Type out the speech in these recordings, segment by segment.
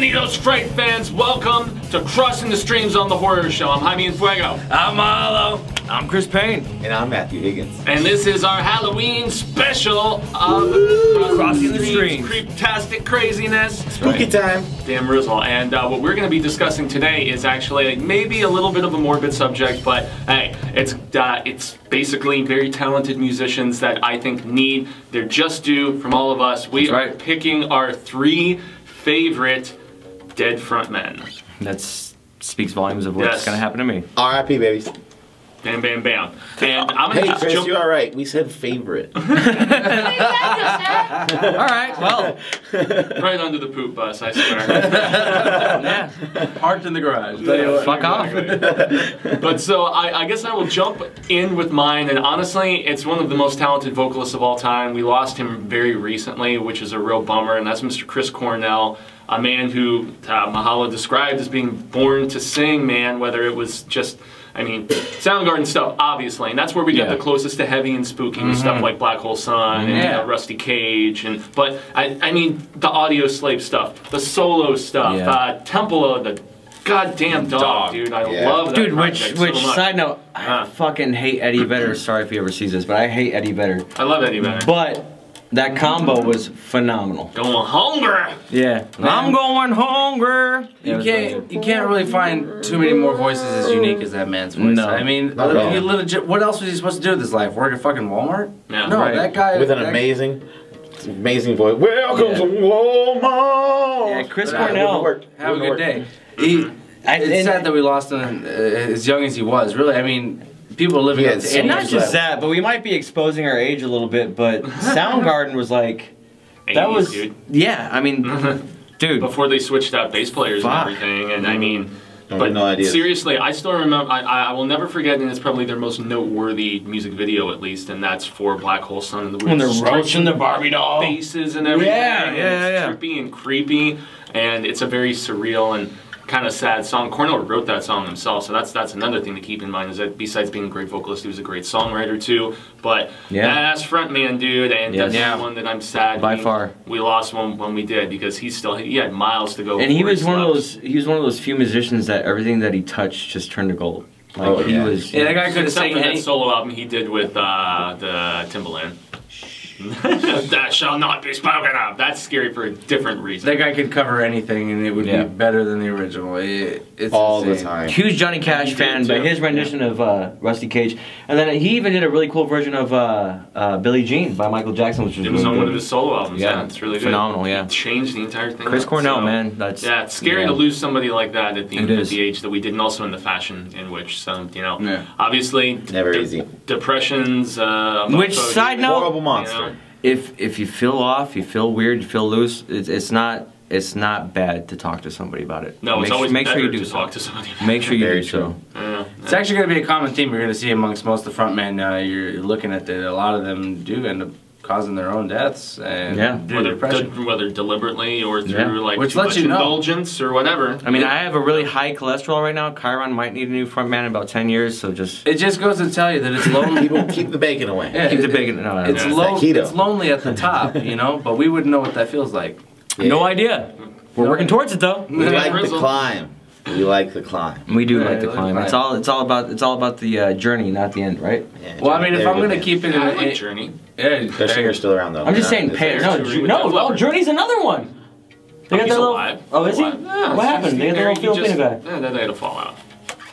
Bienvenidos, Fright fans. Welcome to Crossing the Streams on the Horror Show. I'm Jaime and Fuego. I'm Mahallo. I'm Crispin. And I'm Matthew Higgins. And this is our Halloween special of Crossing the Streams. Creeptastic craziness. Spooky time. Damn Rizzle. And what we're going to be discussing today is actually maybe a little bit of a morbid subject, but hey, it's basically very talented musicians that I think need their just due from all of us. We are picking our 3 favorite dead frontmen. That speaks volumes of what's going to happen to me. R.I.P. babies. Bam, bam, bam. And I'm going to just Chris, jump. you're all right. We said favorite. All right, well. Right under the poop bus, I swear. Yeah. Parked in the garage. Fuck off. But so I guess I will jump in with mine, and honestly, it's one of the most talented vocalists of all time. We lost him very recently, which is a real bummer, and that's Mr. Chris Cornell. A man who Mahallo described as being born to sing, man, whether it was just, I mean, Soundgarden stuff, obviously, and that's where we get the closest to heavy and spooky with stuff like Black Hole Sun and Rusty Cage, but I mean, the Audio Slave stuff, the solo stuff, Temple of the goddamn dog, dude, I love that. Dude, which so much. side note, I fucking hate Eddie Vedder. Sorry if he ever sees this, but I hate Eddie Vedder. I love Eddie Vedder. But that combo was phenomenal. Going hungry. Yeah. I'm going hungry. You can't really find too many more voices as unique as that man's voice. No. I mean, legit, what else was he supposed to do with his life? Work at fucking Walmart? Yeah. No, that guy with an amazing voice. Welcome to Walmart. Yeah, Chris Cornell. Have a good day. It's sad that we lost him as young as he was. Really, I mean, people living up to and not just that, but we might be exposing our age a little bit, but Soundgarden was like, that 80s, was, dude. Yeah, I mean, dude. Before they switched out bass players and everything, and I mean, but no idea. Seriously, I still remember, I will never forget, and it's probably their most noteworthy music video at least, and that's for Black Hole Sun and the when they're roaching the Barbie doll faces and everything. Yeah. It's trippy and creepy, and it's a very surreal and kind of sad song. Cornell wrote that song himself, so that's another thing to keep in mind, is that besides being a great vocalist, he was a great songwriter too. But badass frontman, dude, and that's the one that I'm sad by far we lost when we did, because he had miles to go. And he was one of those few musicians that everything that he touched just turned to gold. Like he was. Yeah, that guy couldn't sing that solo album he did with the Timbaland. That shall not be spoken of. That's scary for a different reason. That guy could cover anything, and it would be better than the original. It's all insane. the time. Huge Johnny Cash fan, but his rendition of Rusty Cage, and then he even did a really cool version of Billie Jean by Michael Jackson, which was it was on one of his solo albums. Yeah, it's really good. Phenomenal. Yeah, it changed the entire thing. Chris Cornell, man, that's it's scary to lose somebody like that at the age that we did, and also in the fashion in which some, obviously never easy. Depressions. Which side note? Horrible monster. If you feel off, you feel weird, you feel loose, it's not bad to talk to somebody about it. No, it's always make better sure you do to talk to somebody. Make sure you do so. It's actually going to be a common theme you're going to see amongst most of the frontmen. You're looking at that a lot of them do end up causing their own deaths and whether deliberately or through like which too lets much you know. indulgence or whatever. I mean, I have a really high cholesterol right now. Chiron might need a new frontman in about 10 years, so just... It just goes to tell you that it's lonely. People keep the bacon away. Yeah, keep the bacon... No, it's lonely at the top, but we wouldn't know what that feels like. Yeah. No idea. We're working towards it, though. We like the climb. We like the climb. We do like the climb. It's all about the journey, not the end, right? Yeah, well, I mean, if I'm gonna keep it in a journey, their singer's still around though. I'm just saying, Journey's another one. They got their little. Oh, is he? Yeah, what happened? They got their little Filipino guy. Yeah, they had a fallout.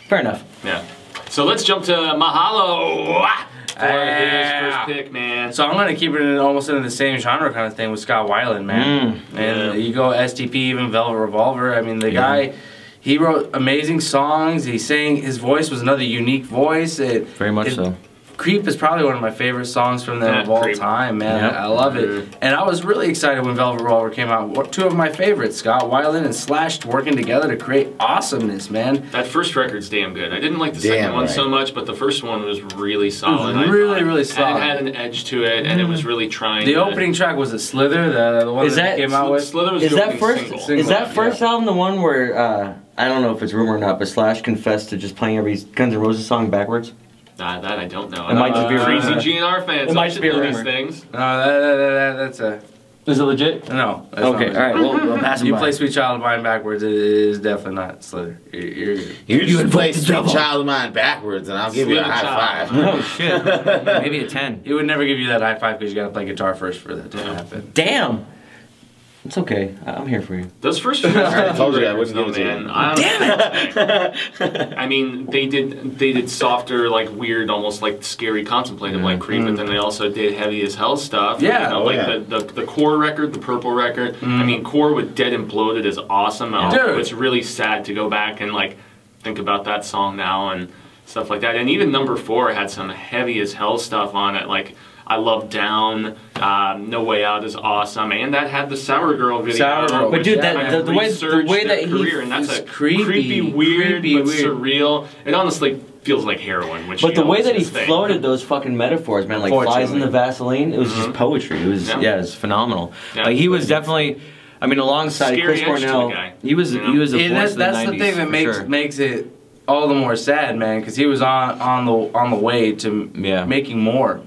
Fair enough. Yeah. So let's jump to Mahallo for his first pick, man. So I'm gonna keep it almost in the same genre kind of thing with Scott Weiland, man. And you go STP, even Velvet Revolver. I mean, the guy. He wrote amazing songs. He sang. His voice was another unique voice. Very much so. Creep is probably one of my favorite songs from them of all time, man. I love it. And I was really excited when Velvet Revolver came out. 2 of my favorites, Scott Weiland and Slash, working together to create awesomeness, man. That first record's damn good. I didn't like the second one so much, but the first one was really solid. It was really solid. And it had an edge to it, and it was really trying. The opening track was a Slither, the one that came out with. Slither was is that first album the one where I don't know if it's rumor or not, but Slash confessed to just playing every Guns N' Roses song backwards? That I don't know. It might just be a crazy GNR fans. It might just be a rumor. Things. No, that's a. Is it legit? No. That's Okay, not all right. We'll pass him You by. play Sweet Child of Mine backwards, it is definitely not Slither. You're good. You just play the Sweet devil. Child of Mine backwards, and I'll give you a Sweet high child. five. Oh shit. Maybe a 10. He would never give you that high five because you gotta play guitar first for that to happen. Damn. It's okay. I'm here for you. Those first few I told you I records, wouldn't give it to man. you. Damn it! I mean, they did softer, like weird, almost like scary, contemplative, like Creep, but then they also did heavy as hell stuff. Yeah. You know, Oh, like yeah. the Core record, the Purple record. I mean, Core with Dead and Bloated is awesome. Dude. It's really sad to go back and like think about that song now and stuff like that. And even number 4 had some heavy as hell stuff on it, like I Love Down, No Way Out is awesome, and that had the Sour Girl video. Sour Girl, But dude, kind the of way resurged that their he career, and that's is a creepy, weird, creepy, but weird. surreal. It honestly feels like heroin. Which, But you the know, way is that he his thing. floated those fucking metaphors, man, like flies in the Vaseline, it was just poetry. It was Yeah. it was phenomenal. Yeah. Like he was definitely, I mean, alongside Scary Chris edge to the Cornell, guy, he was you know? he was a voice And of that's the 90s, the thing that for sure. makes it all the more sad, man, because he was on the way to making more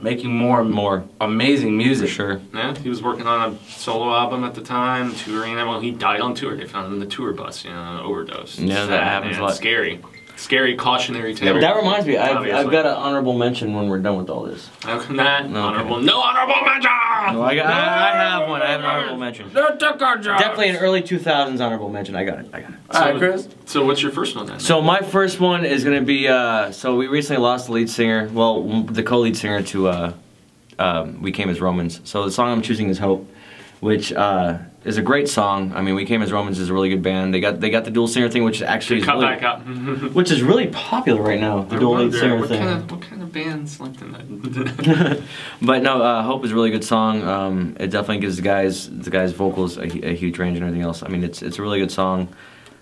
amazing music. for sure. Yeah, he was working on a solo album at the time, touring. Well, he died on tour. They found him in the tour bus, you know, overdose. Yeah, that happens man. a lot. Scary, cautionary tale. That reminds me, I've Obviously. got an honorable mention when we're done with all this. No honorable mention. No, I have one. I have an honorable mention. Definitely an early 2000s honorable mention. I got it. All right, Chris. So what's your first one then? So my first one is gonna be. So we recently lost the lead singer. Well, the co-lead singer to We Came as Romans. So the song I'm choosing is Hope, which is a great song. I mean, We Came as Romans is a really good band. They got the dual singer thing, which is actually cut really, back up. which is really popular right now. The dual lead singer what thing. What kind of bands like that? But no, Hope is a really good song. It definitely gives the guys' vocals a huge range and everything else. I mean, it's a really good song.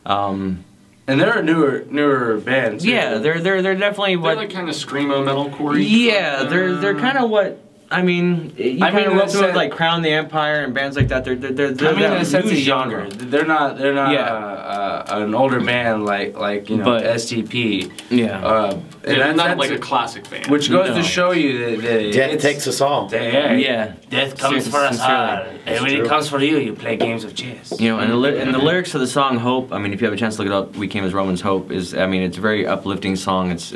And they're a newer band. Too. Yeah, they're definitely They're what. like kind of screamo metalcore. Yeah, they're kind of what. I mean, you kind of rub through like Crown the Empire and bands like that. They're I mean, in a sense, new it's younger. They're not an older band like you know But- STP. Yeah. And They're not that's like a classic band. which goes No. to show you that Death takes us all. Yeah. Death comes for us all. And when it comes for you, you play games of chess. You know, and the lyrics of the song "Hope." I mean, if you have a chance to look it up, "We Came as Romans." "Hope" is. I mean, it's a very uplifting song. It's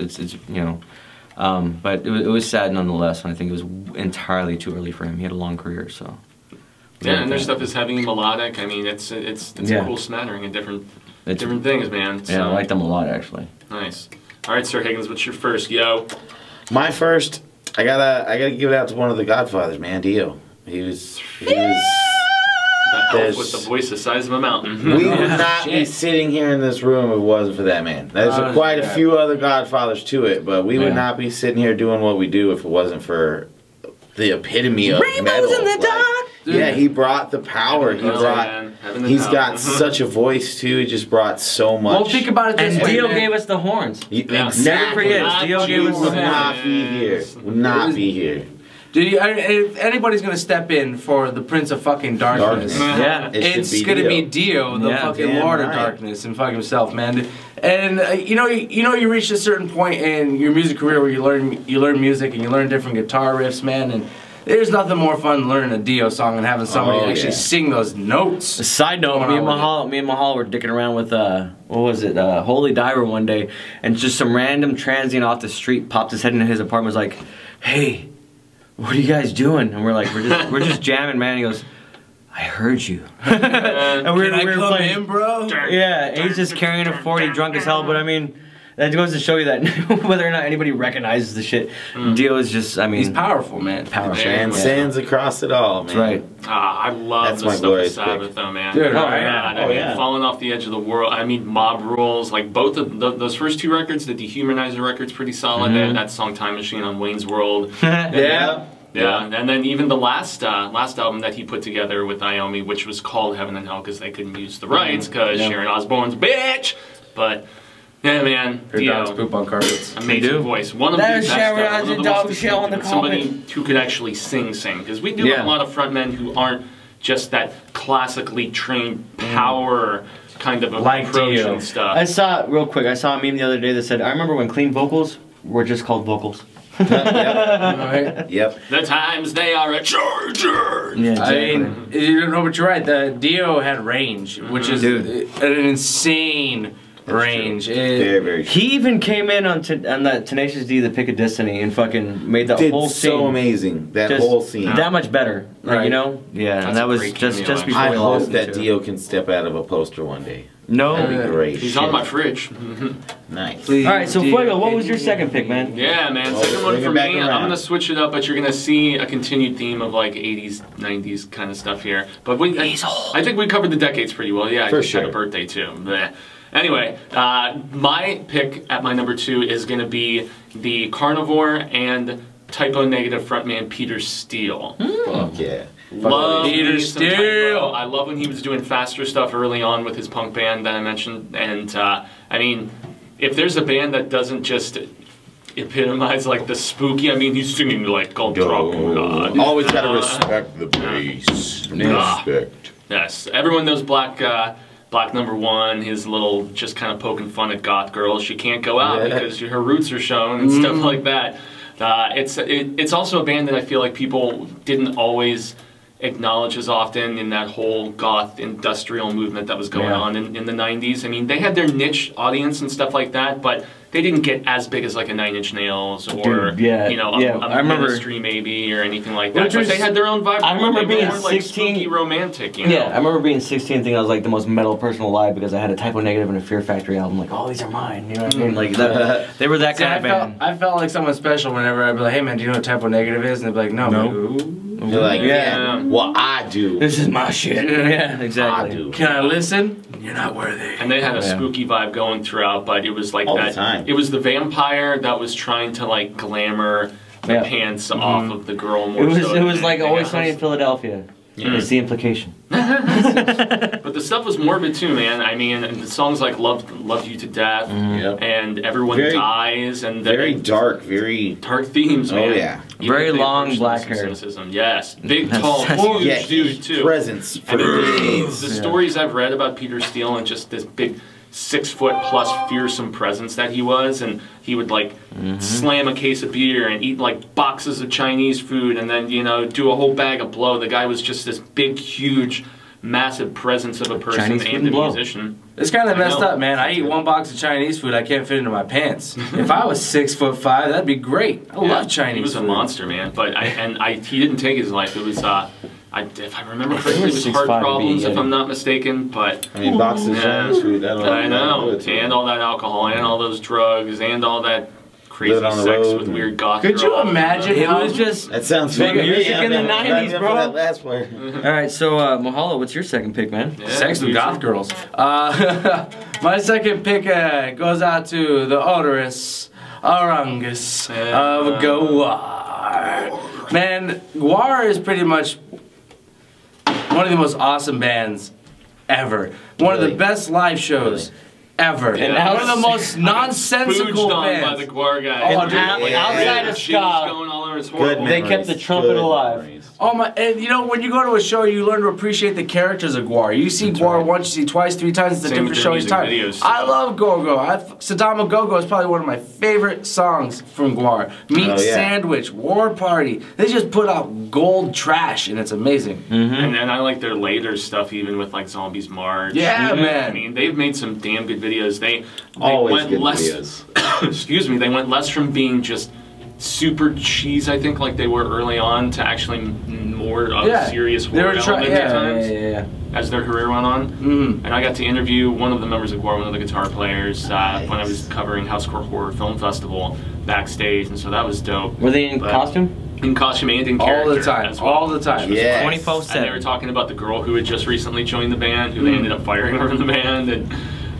you know. But it was sad nonetheless, and I think it was entirely too early for him. He had a long career, so. Yeah, and their stuff is heavy and melodic. I mean, it's a cool smattering of different things, man. So, Yeah, I like them a lot, actually. Nice. All right, Sir Higgins, what's your first? Yo. My first, I gotta give it out to one of the Godfathers, man, Dio. He was. That elf with the voice the size of a mountain. We would not be sitting here in this room if it wasn't for that man. There's quite a few other Godfathers to it, but we would not be sitting here doing what we do if it wasn't for the epitome of metal. in the dark. Yeah, he brought the power. He's got such a voice too. He just brought so much. Well, think about it this And way, Dio man. gave us the horns. Exactly. Never forget, Dio gave us the would horns. not be here. Would not be here. Dude, if anybody's gonna step in for the Prince of fucking Darkness, Yeah. it's gonna be Dio, the fucking damn Lord of right. Darkness, and fucking himself, man. And you reach a certain point in your music career where you learn music and you learn different guitar riffs, man. And there's nothing more fun than learning a Dio song and having somebody actually sing those notes. A side note, me and Mahallo were dicking around with what was it, Holy Diver one day, and just some random transient off the street popped his head into his apartment, was like, "Hey, what are you guys doing?" And we're like, we're just jamming, man. He goes, "I heard you." And we were playing, in, bro? Yeah, he's just carrying a 40, drunk as hell. But I mean, that goes to show you that whether or not anybody recognizes the shit, Dio is just, I mean, He's powerful, man. powerful. Transcends across it all, man. That's right. I love That's the my stuff glorious of Sabbath, pick. though, man. Dude, I oh, mean, yeah. Falling Off the Edge of the World. I mean, Mob Rules. Like, both of those first two records, the Dehumanizer record's pretty solid. They had that song Time Machine on Wayne's World. Yeah. Yeah, and then even the last album that he put together with Iommi, which was called Heaven and Hell because they couldn't use the rights because Sharon Osbourne's a bitch. But yeah, man, Her Dio, dogs poop on carpets. amazing voice. One of the That is best. Sharon One of the Osbourne's most dog shell on the distinctive, somebody carpet. who could actually sing because we do have a lot of frontmen who aren't just that classically trained power kind of approach Dio. and stuff. I saw a meme the other day that said, "I remember when clean vocals were just called vocals." Right? Yep. The times they are a charger. Yeah, I exactly. mean, you don't know, but you're right. The Dio had range, which is an insane range. Very, very true. He even came in on that Tenacious D, the Pick of Destiny, and fucking made that whole scene so amazing. That just whole scene. that much better. Like, Right. you know? Yeah, That's and that a was great just cameo, before I we hope lost that him, too. Dio can step out of a poster one day. No. That'd be great. He's on my fridge. Nice. Please. All right, so Fuego, what was your second pick, man? Yeah, man. Oh, Second one bring it for back me. around. I'm gonna switch it up, but you're gonna see a continued theme of like 80s, 90s kind of stuff here. But I think we covered the decades pretty well. Yeah, I For just had sure. a birthday too. Bleh. Anyway, my pick at my number 2 is gonna be the Carnivore and Typo Negative frontman Peter Steele. Fuck yeah. Love Peter me some Steele. Typo. I love when he was doing faster stuff early on with his punk band that I mentioned. And I mean, if there's a band that doesn't just epitomize like the spooky, I mean, he's singing like called Dracula. Always gotta respect the bass. Respect. Yes, everyone knows Black Number One. His little just kind of poking fun at goth girls. She can't go out because her roots are shown and stuff like that. It's also a band that I feel like people didn't always acknowledge as often in that whole goth industrial movement that was going on in the 90s. I mean, they had their niche audience and stuff like that, but they didn't get as big as like a Nine Inch Nails or Dude, you know I remember Ministry maybe or anything like that. Which But was- they had their own vibe. I remember They were being more, like 16 spooky romantic. You know? Yeah, I remember being 16 thinking I was like the most metal person alive because I had a Typo Negative and a Fear Factory album. Like, oh, these are mine. You know what I mean? Like, they were that See, kind of band. I felt like someone special whenever I'd be like, hey man, do you know what Typo Negative is? And they'd be like, no. You're like, Yeah. well, I do. This is my shit. Yeah, exactly. I do. Can I listen? You're not worthy. And they had a spooky vibe going throughout, but it was like All the that. time. It was the vampire that was trying to like glamour the Yeah. pants off of the girl more. It was so it was than like anything Always else. Sunny in Philadelphia. It's the implication. But the stuff was morbid too, man. I mean, and the songs like "Loved You to Death" Yep. and "Everyone Very- Dies" and Very dark, very. dark themes, man. Oh, yeah. Even Very if they long approach black some hair. cynicism. Yes, big, That's- tall, that's- huge dude too. Presence for I mean, days. the stories I've read about Peter Steele and just this big 6-foot-plus fearsome presence that he was, and he would like slam a case of beer and eat like boxes of Chinese food and then do a whole bag of blow. The guy was just this big, huge, massive presence of a person Chinese food and and a blow. musician. It's kind of I messed know. up, man. I eat one box of Chinese food, I can't fit into my pants. If I was 6'5", that'd be great. I love Chinese He was a food. monster, man. But he didn't take his life. It was if I remember correctly, it was 6'5" heart to be problems, if Yeti. I'm not mistaken. But I mean, boxes of Yeah. Chinese food. I know, and all that alcohol, and all those drugs, and all that crazy Living on the sex road with and- weird goth Could you girls. imagine It how was just. That sounds Big fun to me. music I'm in the in- 90s, I'm bro. for that last part. All right, so Mahallo, what's your second pick, man? Yeah, sex with future. goth girls? My second pick goes out to the odorous Orangus of Gwar. Man, Gwar is pretty much one of the most awesome bands ever. One of the Really? best live shows ever. Yeah. And one of the most Spooged nonsensical on by bands. the Gwar guy. Oh, dude. Outside of Shit was ska, going all over. It's Good horrible. They memories. kept the trumpet Good alive. memories. Oh my! And you know, when you go to a show, you learn to appreciate the characters of Gwar. You see Gwar once, you see twice, 3 times. It's a Same with different their show each music time. videos, I too. love Go-Go. Saddam Go-Go is probably one of my favorite songs from Gwar. Meat Oh, yeah. Sandwich, War Party. They just put out gold trash, and it's amazing. And I like their later stuff, even with like Zombies March. Yeah, man. I mean, they've made some damn good videos. They Always went good less. videos. Excuse me. They went less from being just super cheese, I think, like they were early on, to actually more of a serious They horror were element at times Yeah. as their career went on. Mm. And I got to interview one of the members of Gwar, one of the guitar players, when I was covering Housecore Horror Film Festival backstage, and so that was dope. Were they in But- costume? In costume and in All character the time. as well. All the time. Yeah. 24/7. And they were talking about the girl who had just recently joined the band, who they ended up firing her from the band, and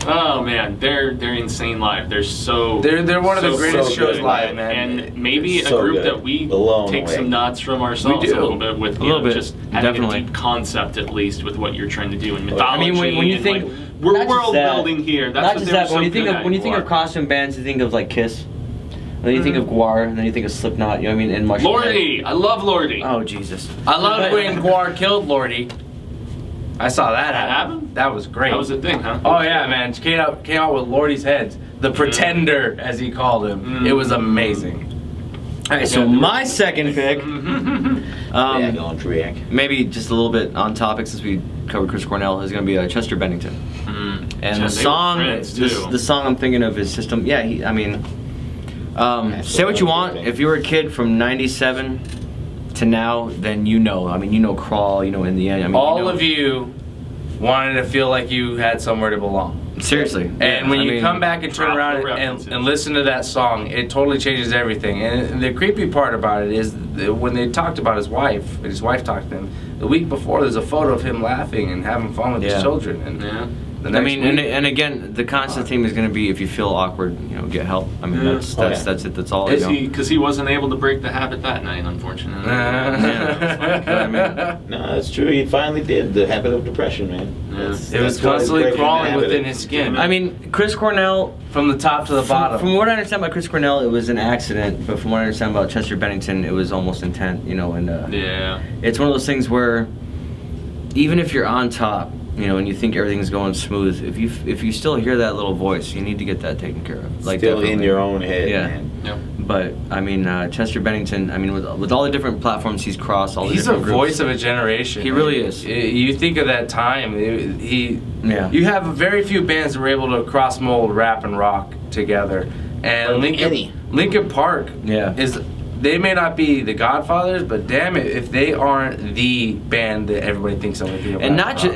oh man, they're insane live. They're so They're one of the so greatest shows good. live, man. And maybe So a group good. that we Blown take away. some nuts from ourselves We do. a little bit with, A little bit, just having definitely. a deep concept at least with what you're trying to do in I mythology. mean, when you and, think like, we're not just world that, building here. That's not what just they were that, but when you so think good of at when you think Gwar. of costume bands, you think of like Kiss. Then you think of Gwar, and then you think of Slipknot. You know what I mean? And Mushroom Head. Lordy, I love Lordy. Oh Jesus! I love when Gwar killed Lordy. I saw that That happen. happened? That was great. That was a thing, huh? Oh yeah, man! Came out with Lordy's heads, the Pretender, as he called him. It was amazing. All right, so my second pick, Going track. maybe just a little bit on topic since we covered Chris Cornell, is going to be Chester Bennington. And the song, the song I'm thinking of is System. Yeah, I mean, say what you want. If you were a kid from '97 to now, then you know. I mean, you know Crawl. You know In the End. I mean, all of you wanted to feel like you had somewhere to belong. Seriously. And when you come back and turn around and listen to that song, it totally changes everything. And the creepy part about it is when they talked about his wife, and his wife talked to him, the week before there's a photo of him laughing and having fun with his children. And I mean, and again, the constant theme is going to be if you feel awkward, you know, get help. I mean, that's it. That's all. Because he wasn't able to break the habit that night, unfortunately. No, that's true. He finally did the habit of depression, man. It was constantly crawling within his skin. I mean, Chris Cornell, from the top to the bottom. From what I understand about Chris Cornell, it was an accident. But from what I understand about Chester Bennington, it was almost intent. You know, and it's one of those things where even if you're on top, you know, and you think everything's going smooth, if you still hear that little voice, you need to get that taken care of. Like still in your own head, man. Yep. But I mean, Chester Bennington. I mean, with all the different platforms he's crossed, he's a voice of a generation. He really is. You think of that time. You have very few bands that were able to cross mold rap and rock together, and Linkin Park is. They may not be the Godfathers, but damn it, if they aren't the band that everybody thinks of. And not just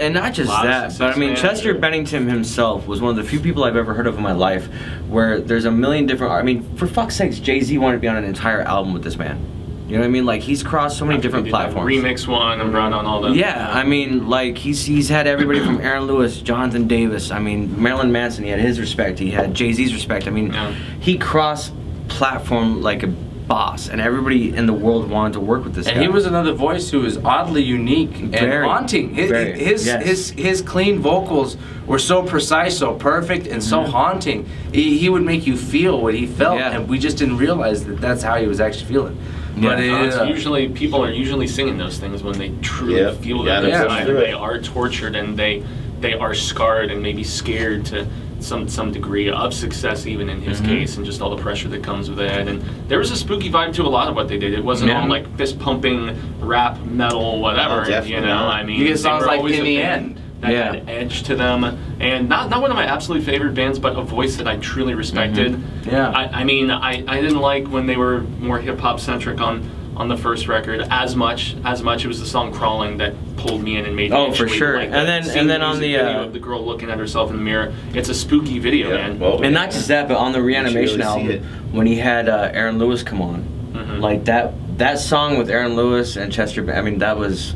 that, but I mean, Chester Bennington himself was one of the few people I've ever heard of in my life where there's a million different. I mean, for fuck's sakes, Jay-Z wanted to be on an entire album with this man. You know what I mean? Like, he's crossed so many different platforms. Remix one and brought on all the. Yeah, I mean, like he's had everybody from Aaron Lewis, Jonathan Davis. I mean, Marilyn Manson. He had his respect. He had Jay-Z's respect. I mean, he crossed platform like a boss, and everybody in the world wanted to work with this guy. And he was another voice who was oddly unique and haunting. His clean vocals were so precise, so perfect, and so haunting. He would make you feel what he felt, and we just didn't realize that that's how he was actually feeling. But usually people are usually singing those things when they truly feel that they are tortured and they are scarred and maybe scared to some degree of success, even in his case, and just all the pressure that comes with it. And there was a spooky vibe to a lot of what they did. It wasn't all like fist pumping rap, metal, whatever. You know, I mean, you get songs like In the End that had edge to them, and not one of my absolute favorite bands, but a voice that I truly respected. I mean, I didn't like when they were more hip hop centric on the first record as much. It was the song "Crawling" that pulled me in and made me for sure. Like and then on the video of the girl looking at herself in the mirror, it's a spooky video, man. Well, and not just that, but on the Reanimation album, when he had Aaron Lewis come on, like that song with Aaron Lewis and Chester. I mean, that was.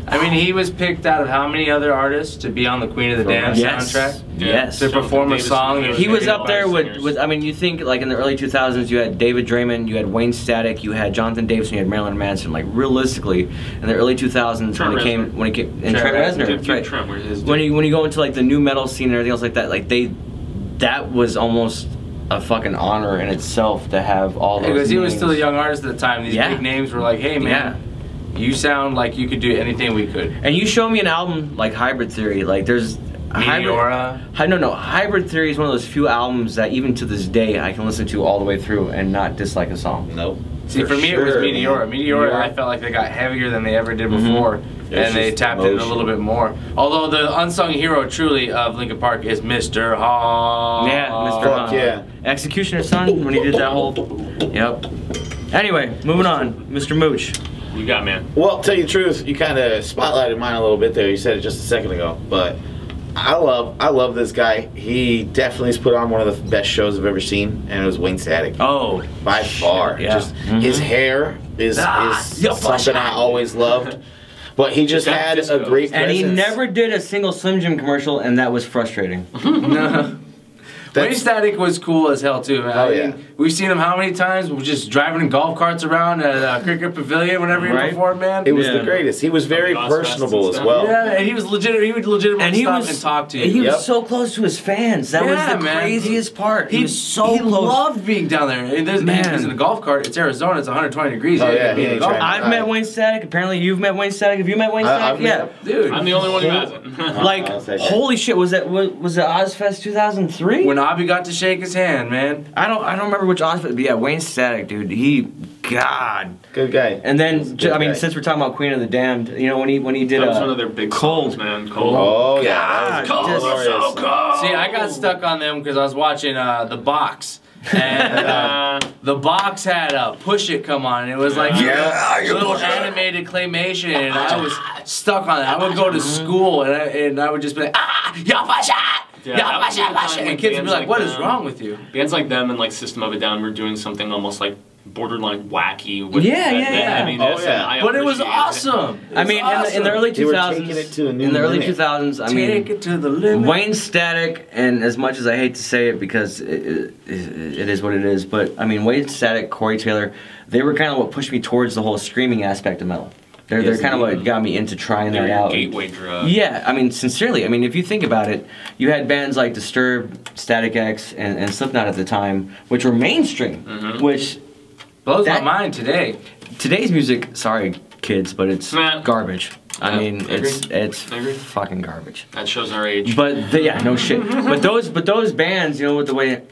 I mean, he was picked out of how many other artists to be on the Queen of the Damned soundtrack? Yes. To perform a song. He was up there with, I mean, you think, like, in the early 2000s, you had David Draymond, you had Wayne Static, you had Jonathan Davis, and you had Marilyn Manson. Like, realistically, in the early 2000s, when he came, and Trent Reznor, that's right. When you go into, like, the new metal scene and everything else like that, like, that was almost a fucking honor in itself to have all those Because he was names. still a young artist at the time. These big names were like, hey, man. You sound like you could do anything we could. And you show me an album like Hybrid Theory, like there's Hybrid Theory is one of those few albums that even to this day I can listen to all the way through and not dislike a song. Nope. See, for me it was Meteora. Meteora, I felt like they got heavier than they ever did before, and they tapped in a little bit more. Although the unsung hero truly of Linkin Park is Mr. Hall. Yeah, Mr. Hall. Yeah. Executioner's Son, when he did that whole... Yep. Anyway, moving on. Mr. Mooch. You got, man. Well, tell you the truth, you kind of spotlighted mine a little bit there. You said it just a second ago, but I love this guy. He definitely has put on one of the best shows I've ever seen, and it was Wayne Static. Oh, by far. Yeah. Just his hair is something I always loved. But he just had a great presence. And he never did a single Slim Jim commercial, and that was frustrating. No. Wayne Static was cool as hell too, man. Oh, yeah. We've seen him how many times? We're just driving in golf carts around at Cricket Pavilion whenever he performed, man. It was the greatest. He was very personable as well. Yeah, and he was legit. He would legitimately stop and talk to you. He was so close to his fans. That was the craziest part. He was so close. He loved being down there. And he's in a golf cart. It's Arizona. It's 120 degrees. Oh yeah. I've met Wayne Static. Apparently, you've met Wayne Static. Have you met Wayne Static? Yeah, dude. I'm the only one who hasn't. Like, holy shit! Was it Ozfest 2003? When Bobby got to shake his hand, man. I don't remember which Ozfest, but yeah, Wayne Static, dude. God. Good guy. And then I mean, since we're talking about Queen of the Damned, you know when he did that was one of their big Cold, songs, man. Cold. Oh God, yeah, that was so cold. See, I got stuck on them because I was watching The Box. And The Box had a Push It come on, and it was like little animated claymation, and I was stuck on it. I would go to school, and I would just be like, yo, push it! Yeah, Push it! And kids would be like, what is wrong with you? Bands like them and like System of a Down were doing something almost like borderline wacky. With Yeah. I mean, But it was awesome. I mean, in the early 2000s, They were taking it to a new in the early limit. 2000s, I mean, Take it to the limit. Wayne Static, and as much as I hate to say it because it is what it is, but I mean, Wayne Static, Corey Taylor, they were kind of what pushed me towards the whole screaming aspect of metal. They're kind of what got me into trying that out. Gateway drug. Yeah, I mean, sincerely, I mean, if you think about it, you had bands like Disturbed, Static X, and Slipknot at the time, which were mainstream, which blows my mind today. Today's music, sorry kids, but it's garbage. I mean, I it's agree. fucking garbage. That shows our age. But yeah, no shit. But those bands, you know, with the way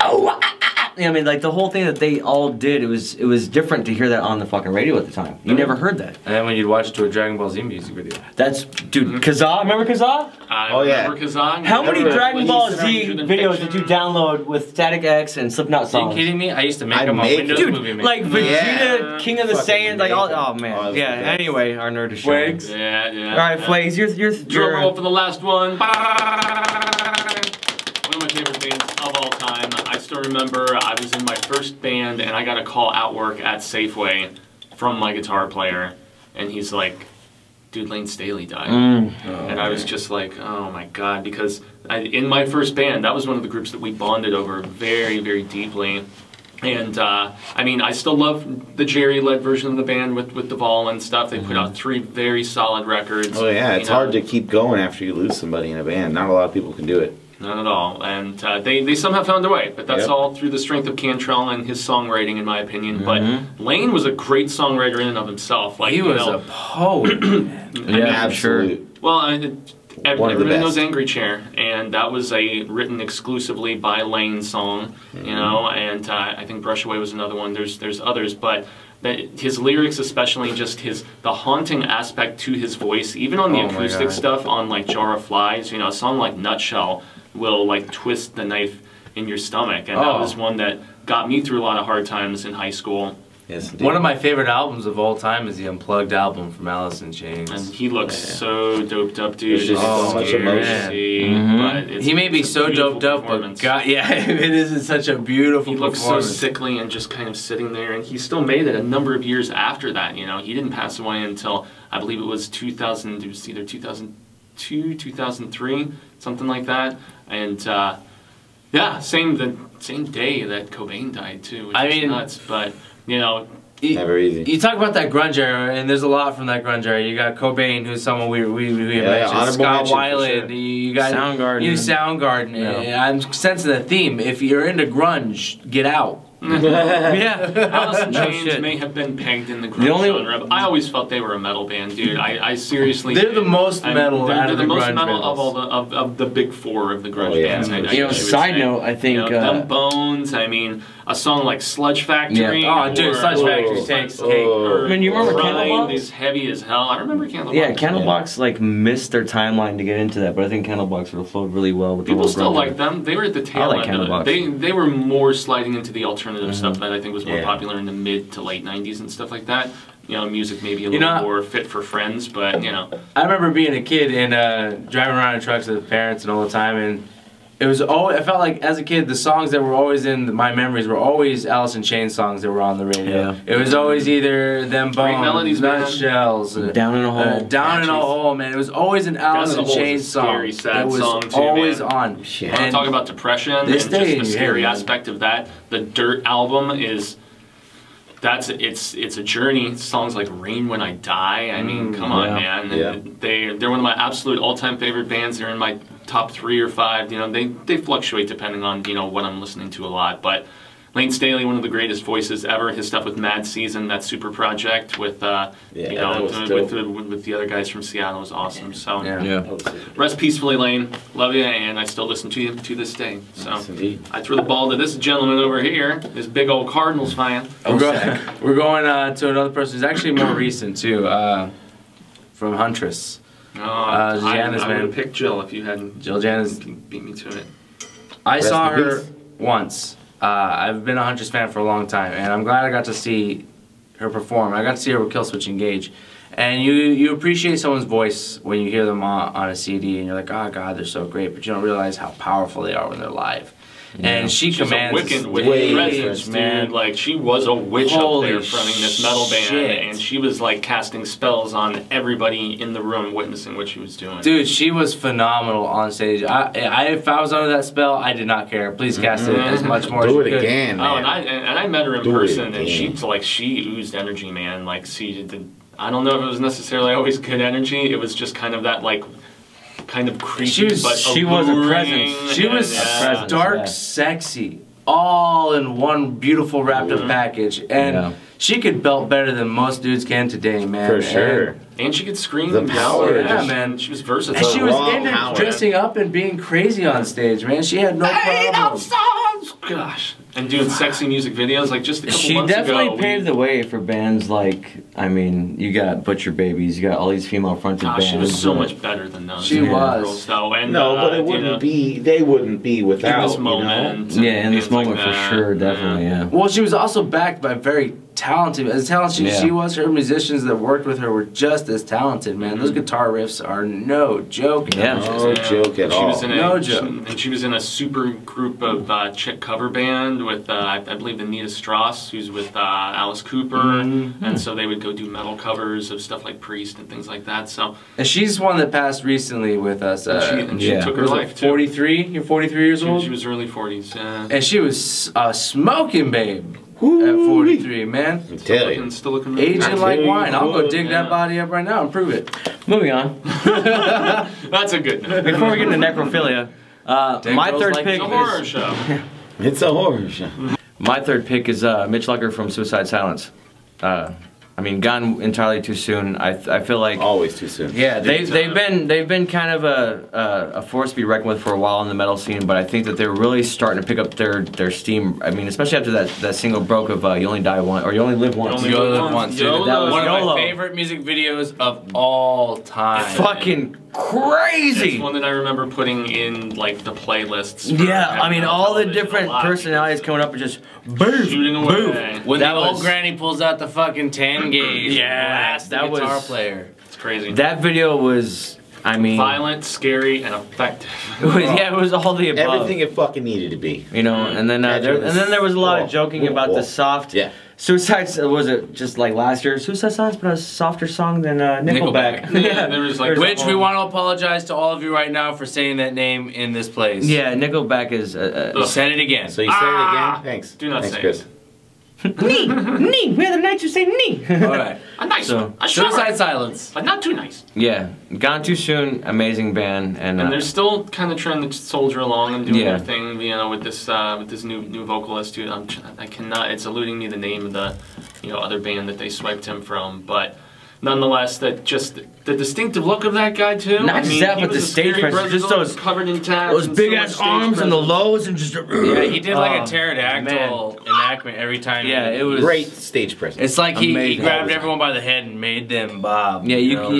I mean, like the whole thing that they all did, it was different to hear that on the fucking radio at the time. You never heard that. And then when you'd watch it to a Dragon Ball Z music video. That's dude, Kazaa. Remember Kazaa? I remember Kazaa. How many Dragon Ball Z Fiction. videos did you download with Static X and Slipknot songs? Are you kidding me? I used to make them on Windows Dude, Movie Maker. like Vegeta, King of the Fucking Saiyans, like all. Oh Oh, man, that yeah. was the best. Anyway, our nerd is Flags. Yeah. All right, Flags, you're Drum roll for the last one. One of my favorite bands of all time. I still remember I was in my first band and I got a call at work at Safeway from my guitar player, and he's like, dude, Lane Staley died. And I was just like, oh my god, because in my first band, that was one of the groups that we bonded over very, very deeply. And I mean, I still love the Jerry-led version of the band with Duvall and stuff. They put out 3 very solid records. Oh yeah, it's hard to keep going after you lose somebody in a band. Not a lot of people can do it. Not at all. And they somehow found their way. But that's all through the strength of Cantrell and his songwriting, in my opinion. But Lane was a great songwriter in and of himself. Like, he was a poet. Absolutely. Well, One of the everybody best. knows Angry Chair, and that was written exclusively by Lane's song, you know, and I think Brush Away was another one. There's others, but his lyrics, especially just the haunting aspect to his voice, even on the acoustic stuff on like Jar of Flies, you know, a song like Nutshell will like twist the knife in your stomach, and that was one that got me through a lot of hard times in high school. Yes, One of my favorite albums of all time is the Unplugged album from Alice in Chains. And he looks so doped up, dude. There's just so much emotion. But He may be so doped up, but God, yeah, it is such a beautiful He looks so performance. sickly and just kind of sitting there, and he still made it a number of years after that. You know, he didn't pass away until I believe it was 2000. It was either 2002, 2003, something like that. And yeah, same day that Cobain died too. Which is nuts, but you know. Never easy. You talk about that grunge era, and there's a lot from that grunge era. You got Cobain, who's someone we mentioned. Scott Weiland. Sure. You got Soundgarden. Soundgarden. Yeah. I'm sensing the theme. If you're into grunge, get out. Alice in Chains may have been pegged in the grunge genre, but I always felt they were a metal band, dude. I seriously. They're the most metal out they're of the the most grunge metal bands. of all of the big 4 of the grunge bands. You know, side note, I think Them Bones. I mean, a song like Sludge Factory. Oh, dude, Sludge Factory takes cake. I mean, you remember Candlebox? Is heavy as hell. I remember Candlebox. Yeah, Candlebox like missed their timeline to get into that, but I think Candlebox would have flowed really well with People the still grunge. like them. They were at the tail like end of Candlebox. it. They were more sliding into the alternative stuff that I think was more popular in the mid to late 90s and stuff like that. You know, music maybe a little more fit for friends, but you know. I remember being a kid and driving around in trucks with parents and all the time, and it was always, I felt like as a kid the songs that were always in my memories were always Alice in Chains songs that were on the radio. Yeah. It was always either Them Bones, melodies, man. Nutshells, Down in a Hole. Down in a Hole, man. It was always an Alice Down in in a Hole is Chains a song. scary, sad it was song, too, always man. on. Shit. I want to talk about depression and This just day in the your scary head, man. aspect of that. The Dirt album is. It's a journey. Songs like Rain When I Die. I mean, come on, man. Yeah. They're one of my absolute all-time favorite bands. They're in my top 3 or 5. You know, they fluctuate depending on, you know, what I'm listening to a lot. But Lane Staley, one of the greatest voices ever. His stuff with Mad Season, that super project with you know, with the other guys from Seattle was awesome. So rest peacefully, Lane. Love you, and I still listen to you to this day. So I threw the ball to this gentleman over here, this big old Cardinals fan. We're going to another person who's actually more recent too, from Huntress. I would man. have picked Jill if you hadn't. Jill Janis beat me to it. I saw her once. I've been a Huntress fan for a long time, and I'm glad I got to see her perform. I got to see her with Killswitch Engage. And you appreciate someone's voice when you hear them on a CD, and you're like, oh God, they're so great, but you don't realize how powerful they are when they're live. Yeah. And she's commands a Wiccan presence, man. Like, she was a witch up there fronting this metal band, and she was like casting spells on everybody in the room witnessing what she was doing. Dude, she was phenomenal on stage. If I was under that spell, I did not care. Please cast it as much more as you could. Do it again, man. Oh, and I met her in person, and she oozed energy, man. Like, I don't know if it was necessarily always good energy. It was just kind of that, like, kind of creepy, she was a presence. She was dark, sexy, all in one beautiful wrapped up package, and she could belt better than most dudes can today, man. For sure. And she could scream. The power, man. She was versatile. And she was into dressing up and being crazy on stage, man. She had no problem. Gosh. And doing sexy music videos, like just a couple months ago. She definitely paved the way for bands like, I mean, you got Butcher Babies, you got all these female-fronted bands. She was so much better than those. She was. So, and, but it wouldn't be, they wouldn't be without, in this moment. Yeah, in this moment for sure, definitely, yeah. Well, she was also backed by very talented, as talented as she was, her musicians that worked with her were just as talented, man. Those guitar riffs are no joke. No joke at all. No joke. And she was in a super group of chick cover band with, I believe, Anita Strauss, who's with Alice Cooper, and so they would go do metal covers of stuff like Priest and things like that. So, and she's one that passed recently with us. And she took her life too. 43? You're 43 years old? She was early 40s. And she was a smoking babe. At 43, man. Still looking aging like wine. I'll go dig that body up right now and prove it. Moving on. That's a good note. Before we get into necrophilia, my third pick is a horror show. It's a horror show. My third pick is Mitch Lucker from Suicide Silence. I mean, gone entirely too soon. I feel like always too soon. Yeah, they've been kind of a force to be reckoned with for a while in the metal scene, but I think that they're really starting to pick up their steam. I mean, especially after that single broke of "You Only Die Once" or "You Only Live Once." You Only Live Once. Dude, that was one of my favorite music videos of all time. Fucking crazy. It's one that I remember putting in like the playlists. Yeah, I mean all the different personalities coming up and just boom, shooting away. When the old granny pulls out the fucking 10 gauge, that guitar player. It's crazy. That video was, I mean, violent, scary, and effective. It was all the above. Everything it fucking needed to be. You know, and then there was a lot of joking about the soft. Yeah. Suicide, was it just like last year? Suicide Silence, but a softer song than Nickelback. Yeah, there was like which we want to apologize to all of you right now for saying that name in this place. Yeah, Nickelback is. Said it again. So you said it again? Thanks. Do not say Chris. it. Knee. We are the knights who say knee. All right. A nice one. Suicide Silence, but not too nice. Yeah, Gone Too Soon, amazing band, and they're still kind of trying to soldier along and doing their thing, you know, with this new vocalist, dude. I cannot. It's eluding me the name of the other band that they swiped him from, but. Nonetheless, that just the distinctive look of that guy too. Not just that, but the stage presence, just those covered in tats, those big ass arms and the lows and just. Yeah, he did like a pterodactyl enactment every time. Yeah, it was great stage presence. It's like he grabbed everyone by the head and made them bob. Yeah,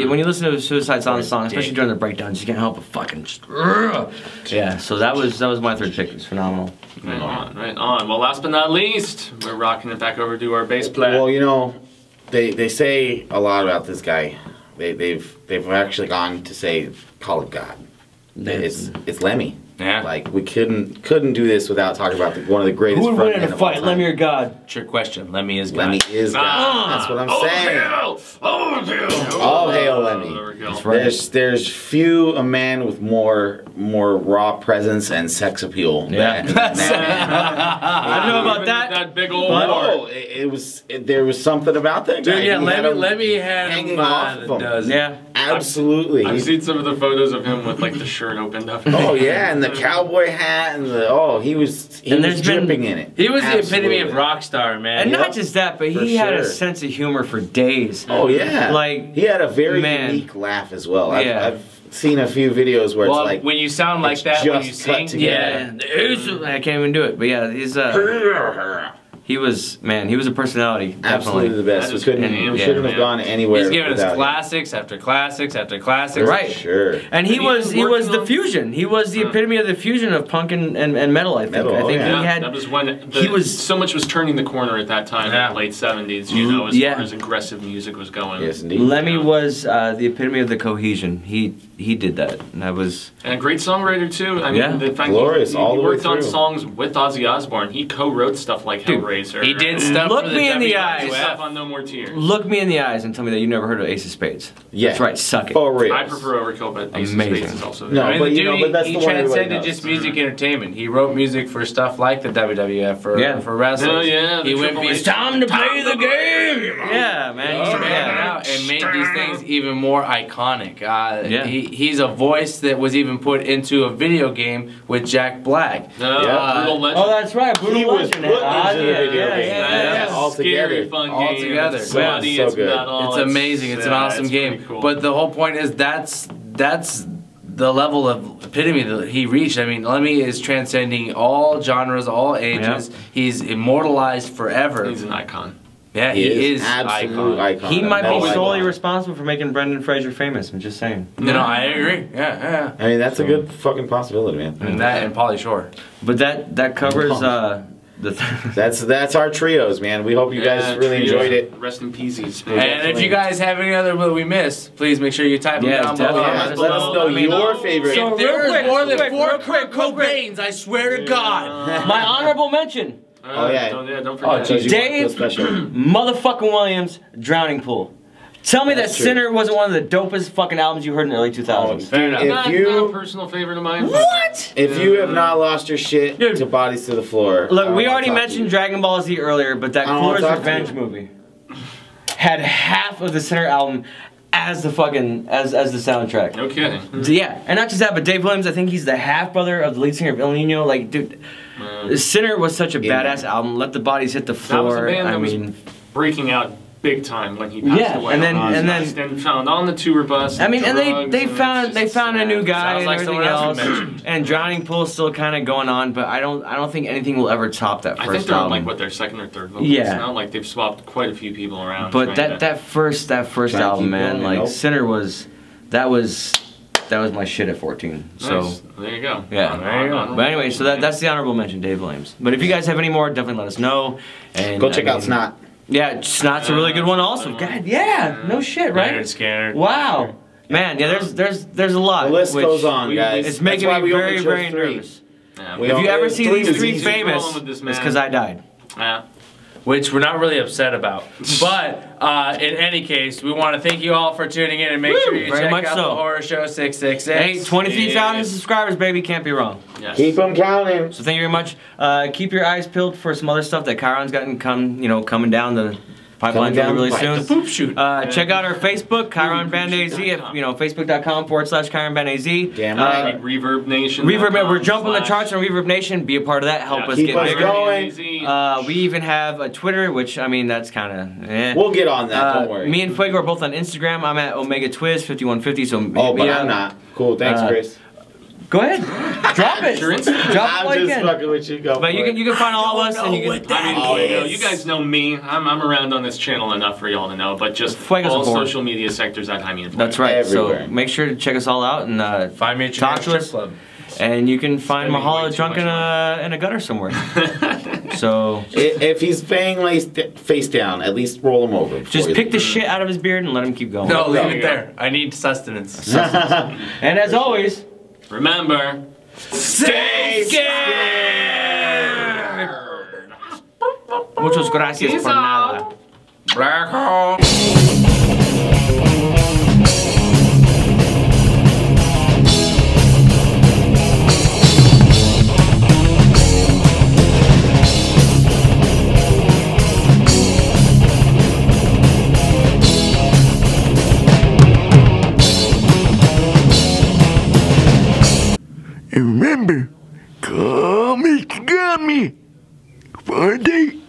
when you listen to a Suicide Silence song, especially during the breakdowns, you can't help but fucking just. Yeah, so that was my third pick. It was phenomenal. Right on. Well, last but not least, we're rocking it back over to our bass player. Well, you know. They say a lot about this guy. They've actually gone to call it God. It's Lemmy. Yeah. Like we couldn't do this without talking about one of the greatest. Who would win in a fight, Lemmy or God? Trick question. Lemmy is God. Lemmy is God. That's what I'm saying. All hail Lemmy. There we go. That's right. There's few a man with more raw presence and sex appeal. Yeah. Than that man. I don't know about that. That big old. Oh, there was something about that guy. Dude, yeah, Lemmy had hanging him off by the dozen. Yeah. Absolutely. I've seen some of the photos of him with like the shirt opened up. Oh yeah, and the cowboy hat and he was dripping in it. He was the epitome of rock star, man. And not just that, but he had a sense of humor for days. Oh yeah, like he had a very unique laugh as well. I've seen a few videos where it's like when you sound like that when you sing. Yeah, I can't even do it. But yeah, he's he was a personality. Absolutely the best. We shouldn't have gone anywhere. He's given us classics after classics after classics. Right. Sure. And he was the fusion. He was the epitome of the fusion of punk and metal. I think. I think he had. That was when so much was turning the corner at that time in the late '70s. You know, as far as aggressive music was going. Yes, indeed. Lemmy was the epitome of the cohesion. He did that, and that was. And a great songwriter too. I mean, the fact glorious. He worked on songs with Ozzy Osbourne. He co-wrote stuff like Hellraiser. He did stuff. Look me in the eyes. Stuff on No More Tears. Look me in the eyes and tell me that you never heard of Ace of Spades. Yeah, that's right. Suck it. For real. I prefer Overkill, but Ace of Spades is also there. No, but he transcended just music entertainment. He wrote music for stuff like the WWF for wrestlers. Oh yeah. He went. It's time to play the game. Yeah, man. And made these things even more iconic. He's a voice that was even put into a video game with Jack Black. Brutal Legend. Oh, that's right. Brutal Legend. All together. Fun game. So good. It's amazing. It's an awesome game. Cool. But the whole point is that's the level of epitome that he reached. I mean, Lemmy is transcending all genres, all ages. Yep. He's immortalized forever. He's an icon. Yeah, he is absolute icon. He might be solely responsible for making Brendan Fraser famous. I'm just saying. No, I agree. Yeah. I mean, that's a good fucking possibility, man. And that and Pauly Shore. But that covers that's our trios, man. We hope you guys really enjoyed it. Rest in peasies. And if you guys have any other that we missed, please make sure you type them down below. Let us know your favorite. So if there is more than 4 Kurt Cobains, I swear to God. My honorable mention. Don't forget. Dave motherfucking Williams, Drowning Pool. Tell me that Sinner wasn't one of the dopest fucking albums you heard in the early 2000s. Fair enough. Not a personal favorite of mine. What? If you have not lost your shit to Bodies to the Floor. Look, we already mentioned Dragon Ball Z earlier, but that Floor's Revenge movie had half of the Sinner album as the fucking as the soundtrack. No kidding. Yeah, and not just that, but Dave Williams, I think he's the half brother of the lead singer of El Nino. Like, dude, Sinner was such a badass album. Let the Bodies hit the floor. That was a band that was breaking out big time when he passed away. and then found on the tour bus. I mean, and they found a new guy and everything else. And Drowning Pool's still kind of going on, but I don't think anything will ever top that first album. I think they're on like their second or third vocals. Yeah, it's not like they've swapped quite a few people around. But that first album, man, like Sinner was my shit at 14. So nice. There you go. Yeah, there you go. But anyway, so that's the honorable mention, Dave Williams. But if you guys have any more, definitely let us know. And go check out Snot. Yeah, Snot's a really good one also. God, yeah, no shit, right? Scanner. Wow. Man, yeah, there's a lot. The list goes on, guys. It's making me very, very nervous. Yeah. If you ever see these three famous, it's because I died. Yeah. Which we're not really upset about. But in any case, we want to thank you all for tuning in and make sure you check out the Horror Show 666. Hey, 23,000 subscribers, baby, can't be wrong. Yes. Keep them counting. So thank you very much. Keep your eyes peeled for some other stuff that Chiron's gotten coming down the pipeline really soon. The poop shoot. Check out our Facebook, Chiron Band AZ, facebook.com/Chiron Band AZ. Damn right. Reverb Nation. We're jumping the charts on Reverb Nation. Be a part of that. Help us get bigger. Going. We even have a Twitter, which, I mean, that's kind of We'll get on that, don't worry. Me and Fuego are both on Instagram. I'm at OmegaTwiz5150, so but I'm not. Cool, thanks, Chris. Go ahead, drop it. Drop I'm just fucking with you. Go. But you can find all of us, and you can. You guys know me. I'm around on this channel enough for y'all to know. But just all social media sectors at Jaime and Fuego. That's right. Everywhere. So make sure to check us all out and find me at talk to us. Club. And you can find Mahallo drunk in a gutter somewhere. So if he's bang face down, at least roll him over. Just pick the shit out of his beard and let him keep going. No, leave it there. I need sustenance. And as always, remember, stay scared. Muchas gracias por nada. Black hole. And remember, call me Gummy for a date.